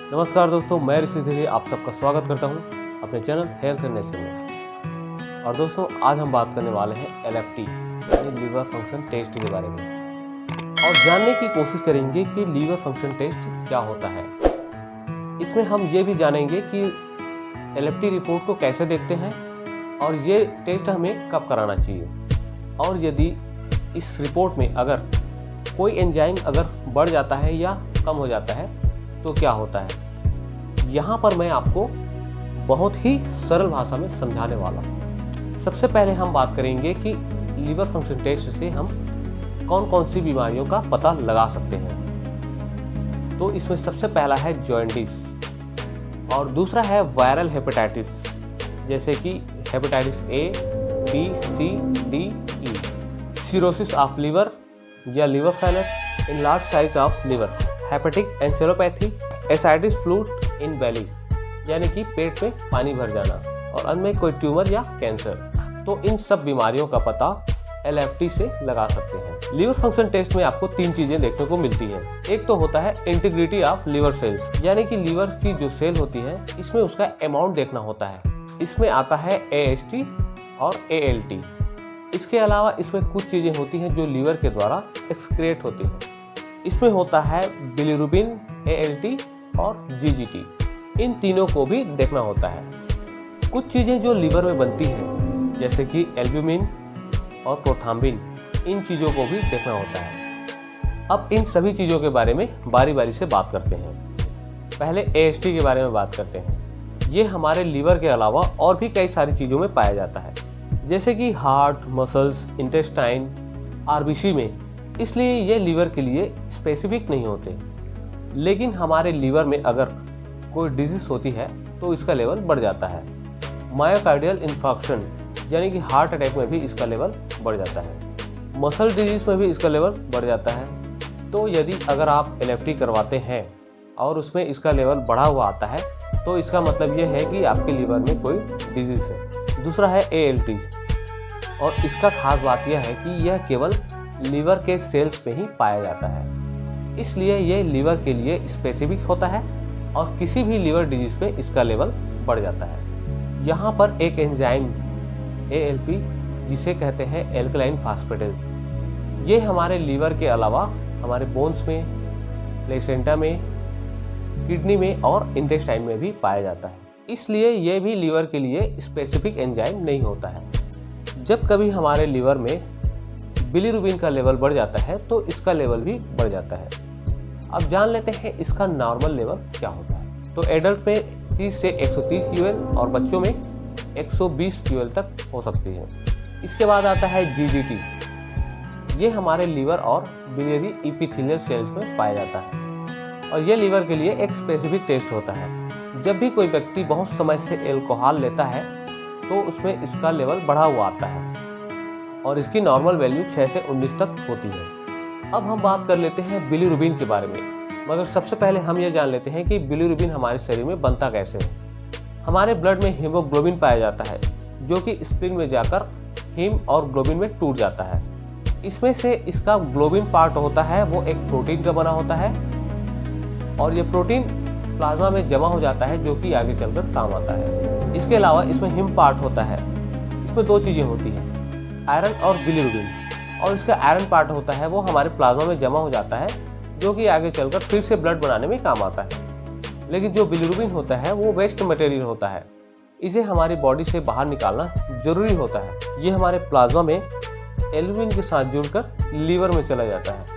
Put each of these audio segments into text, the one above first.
नमस्कार दोस्तों, मैं ऋषि धीरे आप सबका स्वागत करता हूं अपने चैनल हेल्थ एंड नेशन में। और दोस्तों, आज हम बात करने वाले हैं LFT यानी लीवर फंक्शन टेस्ट के बारे में और जानने की कोशिश करेंगे कि लीवर फंक्शन टेस्ट क्या होता है। इसमें हम ये भी जानेंगे कि LFT रिपोर्ट को कैसे देखते हैं और ये टेस्ट हमें कब कराना चाहिए, और यदि इस रिपोर्ट में अगर कोई एंजाइम अगर बढ़ जाता है या कम हो जाता है तो क्या होता है। यहाँ पर मैं आपको बहुत ही सरल भाषा में समझाने वाला हूँ। सबसे पहले हम बात करेंगे कि लीवर फंक्शन टेस्ट से हम कौन कौन सी बीमारियों का पता लगा सकते हैं। तो इसमें सबसे पहला है जॉन्डिस और दूसरा है वायरल हेपेटाइटिस, जैसे कि hepatitis A, B, C, D, E, cirrhosis of liver या liver failure, enlarged size of liver, hepatic encephalopathy, ascites fluid in belly यानी कि पेट में पानी भर जाना, और अंत में कोई ट्यूमर या कैंसर। तो इन सब बीमारियों का पता LFT से लगा सकते हैं। लीवर फंक्शन टेस्ट में आपको तीन चीजें देखने को मिलती हैं। एक तो होता है इंटीग्रिटी ऑफ लीवर सेल्स, यानी कि लीवर की जो सेल होती है इसमें उसका अमाउंट देखना होता है। इसमें आता है AST और ALT। इसके अलावा इसमें कुछ चीजें होती हैं जो लीवर के द्वारा एक्सक्रीट होती हैं। इसमें होता है बिलिरुबिन, ALT और GGT। इन तीनों को भी देखना होता है। कुछ चीज़ें जो लीवर में बनती हैं जैसे कि एल्ब्यूमिन और प्रोथ्राम्बिन, इन चीज़ों को भी देखना होता है। अब इन सभी चीज़ों के बारे में बारी बारी से बात करते हैं। पहले AST के बारे में बात करते हैं। ये हमारे लीवर के अलावा और भी कई सारी चीज़ों में पाया जाता है, जैसे कि हार्ट, मसल्स, इंटेस्टाइन, RBC में। इसलिए ये लीवर के लिए स्पेसिफिक नहीं होते, लेकिन हमारे लीवर में अगर कोई डिजीज होती है तो इसका लेवल बढ़ जाता है। मायोकार्डियल इन्फार्क्शन यानी कि हार्ट अटैक में भी इसका लेवल बढ़ जाता है। मसल डिजीज में भी इसका लेवल बढ़ जाता है। तो यदि अगर आप LFT करवाते हैं और उसमें इसका लेवल बढ़ा हुआ आता है तो इसका मतलब ये है कि आपके लीवर में कोई डिजीज है। दूसरा है ALT, और इसका खास बात यह है कि यह केवल लीवर के सेल्स में ही पाया जाता है, इसलिए ये लीवर के लिए स्पेसिफिक होता है और किसी भी लीवर डिजीज पे इसका लेवल बढ़ जाता है। यहाँ पर एक एंजाइम ALP, जिसे कहते हैं एल्कलाइन फास्फेटेज, ये हमारे लीवर के अलावा हमारे बोन्स में, प्लेसेंटा में, किडनी में और इंटेस्टाइन में भी पाया जाता है। इसलिए ये भी लीवर के लिए स्पेसिफिक एंजाइम नहीं होता है। जब कभी हमारे लीवर में बिलिरुबिन का लेवल बढ़ जाता है तो इसका लेवल भी बढ़ जाता है। अब जान लेते हैं इसका नॉर्मल लेवल क्या होता है। तो एडल्ट में 30 से 130 UL और बच्चों में 120 UL तक हो सकती है। इसके बाद आता है GGT। ये हमारे लीवर और बिलियरी इपिथेलियल सेल्स में पाया जाता है और ये लीवर के लिए एक स्पेसिफिक टेस्ट होता है। जब भी कोई व्यक्ति बहुत समय से अल्कोहल लेता है तो उसमें इसका लेवल बढ़ा हुआ आता है और इसकी नॉर्मल वैल्यू 6 से 19 तक होती है। अब हम बात कर लेते हैं बिलिरुबिन के बारे में, मगर सबसे पहले हम ये जान लेते हैं कि बिलिरुबिन हमारे शरीर में बनता कैसे है। हमारे ब्लड में हीमोग्लोबिन पाया जाता है जो कि स्प्लीन में जाकर हीम और ग्लोबिन में टूट जाता है। इसमें से इसका ग्लोबिन पार्ट होता है वो एक प्रोटीन का बना होता है और ये प्रोटीन प्लाज्मा में जमा हो जाता है जो कि आगे चलकर काम आता है। इसके अलावा इसमें हीम पार्ट होता है। इसमें दो चीज़ें होती हैं, आयरन और बिलिरुबिन, और इसका आयरन पार्ट होता है वो हमारे प्लाज्मा में जमा हो जाता है जो कि आगे चलकर फिर से ब्लड बनाने में काम आता है। लेकिन जो बिलिरुबिन होता है वो वेस्ट मटेरियल होता है, इसे हमारी बॉडी से बाहर निकालना जरूरी होता है। ये हमारे प्लाज्मा में एल्ब्यूमिन के साथ जुड़कर लीवर में चला जाता है।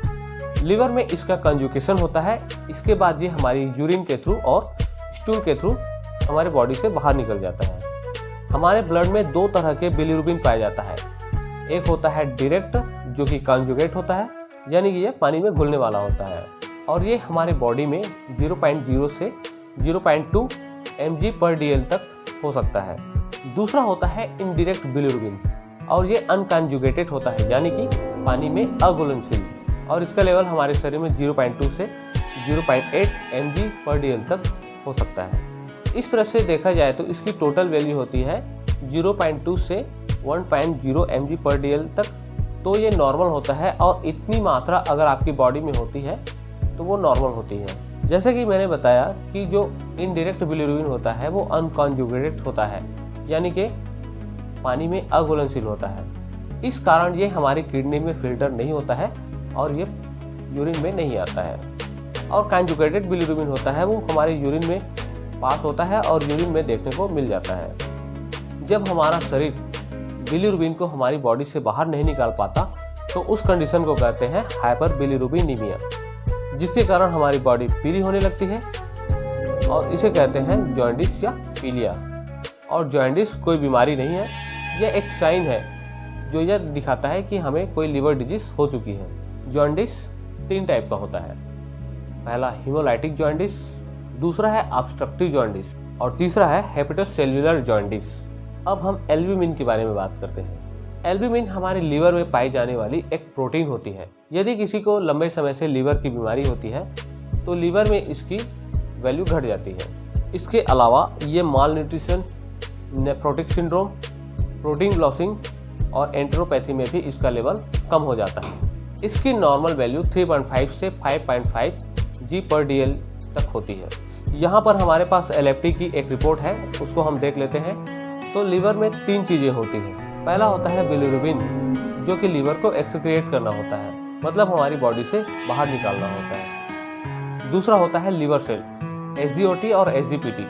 लीवर में इसका कंजुगेशन होता है। इसके बाद ये हमारी यूरिन के थ्रू और स्टूल के थ्रू हमारे बॉडी से बाहर निकल जाता है। हमारे ब्लड में दो तरह के बिलिरुबिन पाया जाता है। एक होता है डायरेक्ट जो कि कॉन्जुगेट होता है, यानी कि ये पानी में घुलने वाला होता है और ये हमारे बॉडी में 0.0 से 0.2 mg/dl तक हो सकता है। दूसरा होता है इनडायरेक्ट बिलिरुबिन और ये अनकॉन्जुगेटेड होता है, यानी कि पानी में अघुलनशील, और इसका लेवल हमारे शरीर में 0.2 से 0.8 mg/dl तक हो सकता है। इस तरह से देखा जाए तो इसकी टोटल वैल्यू होती है 0.2 से 1.0 mg/dl तक। तो ये नॉर्मल होता है और इतनी मात्रा अगर आपकी बॉडी में होती है तो वो नॉर्मल होती है। जैसे कि मैंने बताया कि जो इनडायरेक्ट बिलिरुबिन होता है वो अनकॉन्जुगेटेड होता है, यानी कि पानी में अघुलनशील होता है। इस कारण ये हमारी किडनी में फिल्टर नहीं होता है और ये यूरिन में नहीं आता है। और कॉन्जुगेटेड बिलिरुबिन होता है वो हमारे यूरिन में पास होता है और यूरिन में देखने को मिल जाता है। जब हमारा शरीर बिलिरुबिन को हमारी बॉडी से बाहर नहीं निकाल पाता तो उस कंडीशन को कहते हैं हाइपर बिलिरुबिनीमिया, जिसके कारण हमारी बॉडी पीली होने लगती है और इसे कहते हैं जॉन्डिस या पीलिया। और जॉन्डिस कोई बीमारी नहीं है, यह एक साइन है जो यह दिखाता है कि हमें कोई लिवर डिजीज हो चुकी है। जॉन्डिस 3 टाइप का होता है। पहला हीमोलाइटिक जॉन्डिस, दूसरा है ऑब्स्ट्रक्टिव जॉन्डिस और तीसरा है हेपेटोसेल्युलर जॉन्डिस। अब हम एल्ब्यूमिन के बारे में बात करते हैं। एल्ब्यूमिन हमारे लीवर में पाई जाने वाली एक प्रोटीन होती है। यदि किसी को लंबे समय से लीवर की बीमारी होती है तो लीवर में इसकी वैल्यू घट जाती है। इसके अलावा ये malnutrition, nephrotic syndrome, protein losing और एंटेरोपैथी में भी इसका लेवल कम हो जाता है। इसकी नॉर्मल वैल्यू 3.5 से 5.5 g/dl तक होती है। यहाँ पर हमारे पास LFT की एक रिपोर्ट है, उसको हम देख लेते हैं। तो लीवर में 3 चीज़ें होती हैं। पहला होता है बिलिरुबिन, जो कि लीवर को एक्सक्रिएट करना होता है, मतलब हमारी बॉडी से बाहर निकालना होता है। दूसरा होता है लीवर सेल, SGOT और SGPT,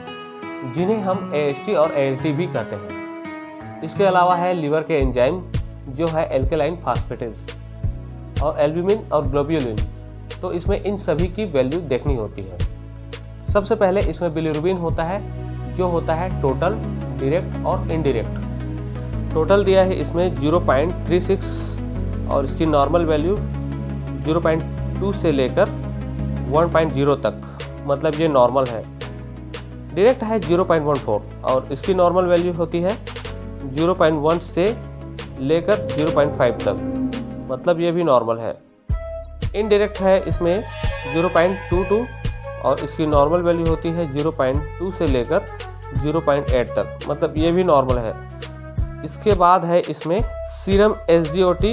जिन्हें हम AST और ALT भी कहते हैं। इसके अलावा है लीवर के एंजाइम, जो है एल्केलाइन फास्फेटेज और एल्ब्यूमिन और ग्लोब्यूलिन। तो इसमें इन सभी की वैल्यू देखनी होती है। सबसे पहले इसमें बिलिरुबिन होता है, जो होता है टोटल, डायरेक्ट और इनडायरेक्ट। टोटल दिया है इसमें 0.36 और इसकी नॉर्मल वैल्यू 0.2 से लेकर 1.0 तक, मतलब ये नॉर्मल है। डायरेक्ट है 0.14 और इसकी नॉर्मल वैल्यू होती है 0.1 से लेकर 0.5 तक, मतलब ये भी नॉर्मल है। इनडायरेक्ट है इसमें 0.22 और इसकी नॉर्मल वैल्यू होती है 0.2 से लेकर 0.8 तक, मतलब ये भी नॉर्मल है। इसके बाद है इसमें सीरम SGOT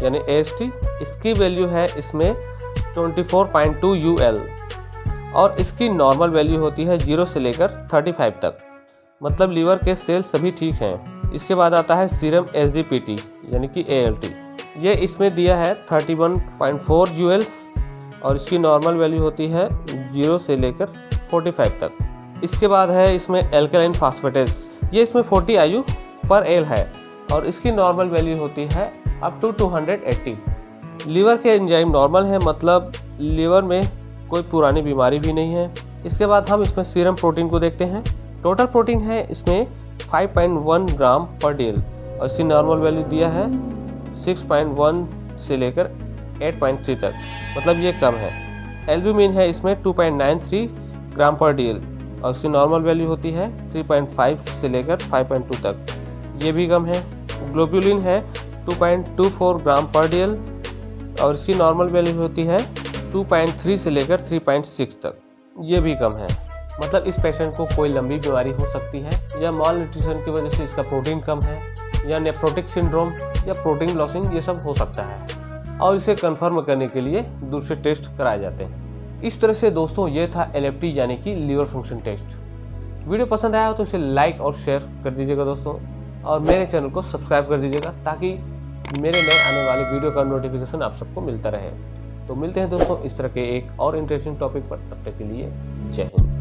यानी AST, इसकी वैल्यू है इसमें 24.2 UL और इसकी नॉर्मल वैल्यू होती है 0 से लेकर 35 तक, मतलब लीवर के सेल सभी ठीक हैं। इसके बाद आता है सीरम SGPT यानी कि ALT, ये इसमें दिया है 31.4 UL और इसकी नॉर्मल वैल्यू होती है 0 से लेकर 45 तक। इसके बाद है इसमें एल्केलाइन फास्फेटेज, ये इसमें 40 IU/L है और इसकी नॉर्मल वैल्यू होती है अप टू 280। लीवर के एंजाइम नॉर्मल है, मतलब लीवर में कोई पुरानी बीमारी भी नहीं है। इसके बाद हम इसमें सीरम प्रोटीन को देखते हैं। टोटल प्रोटीन है इसमें 5.1 g/dl और इसकी नॉर्मल वैल्यू दिया है 6.1 से लेकर 8.3 तक, मतलब ये कम है। एल्ब्यूमिन है इसमें 2.93 g/dl और इसकी नॉर्मल वैल्यू होती है 3.5 से लेकर 5.2 तक, ये भी कम है। ग्लोब्यूलिन है 2.24 g/dl और इसकी नॉर्मल वैल्यू होती है 2.3 से लेकर 3.6 तक, ये भी कम है। मतलब इस पेशेंट को कोई लंबी बीमारी हो सकती है या माल न्यूट्रिशन की वजह से इसका प्रोटीन कम है या नेफ्रोटिक सिंड्रोम या प्रोटीन लॉसिंग, ये सब हो सकता है और इसे कंफर्म करने के लिए दूसरे टेस्ट कराए जाते हैं। इस तरह से दोस्तों ये था LFT यानी कि लीवर फंक्शन टेस्ट। वीडियो पसंद आया हो तो इसे लाइक और शेयर कर दीजिएगा दोस्तों, और मेरे चैनल को सब्सक्राइब कर दीजिएगा ताकि मेरे नए आने वाले वीडियो का नोटिफिकेशन आप सबको मिलता रहे। तो मिलते हैं दोस्तों इस तरह के एक और इंटरेस्टिंग टॉपिक पर, तब तक के लिए जय हिंद।